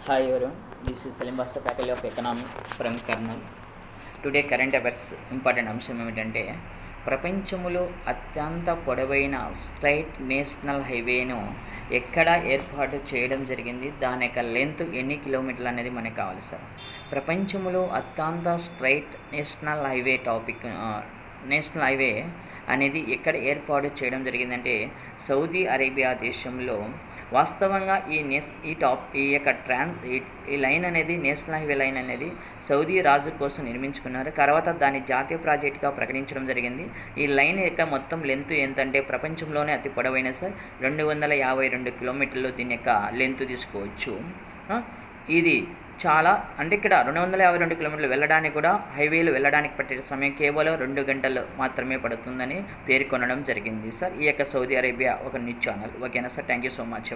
Hi everyone, this is Salim Basa, Faculty of Economics from Karnal. Today current affairs important అంశం ఏమిటంటే ప్రపంచంలో అత్యంత పొడవైన స్ట్రైట్ నేషనల్ హైవేను ఎక్కడ ఏర్పాటు చేయడం జరిగింది, దాని యొక్క లెంత్ ఎన్ని కిలోమీటర్లు అనేది మనకు కావాలి సార్. ప్రపంచంలో అత్యంత స్ట్రైట్ నేషనల్ హైవే అనేది ఎక్కడ ఏర్పాటు చేయడం జరిగిందంటే సౌదీ అరేబియా దేశంలో. వాస్తవంగా ఈ లైన్ అనేది నేషనల్ హైవే లైన్ అనేది సౌదీ రాజు కోసం నిర్మించుకున్నారు. తర్వాత దాన్ని జాతీయ ప్రాజెక్టుగా ప్రకటించడం జరిగింది. ఈ లైన్ యొక్క మొత్తం లెంత్ ఎంతంటే ప్రపంచంలోనే అతి పొడవైన సార్ 252 కిలోమీటర్లు దీని యొక్క లెంత్ తీసుకోవచ్చు. ఇది చాలా అంటే ఇక్కడ 252 కిలోమీటర్లు వెళ్ళడానికి కూడా హైవేలు వెళ్ళడానికి పట్టే సమయం కేవలం 2 గంటలు మాత్రమే పడుతుందని పేర్కొనడం జరిగింది సార్. ఈ యొక్క సౌదీ అరేబియా ఒక న్యూస్ ఛానల్. ఓకేనా sir, thank you so much.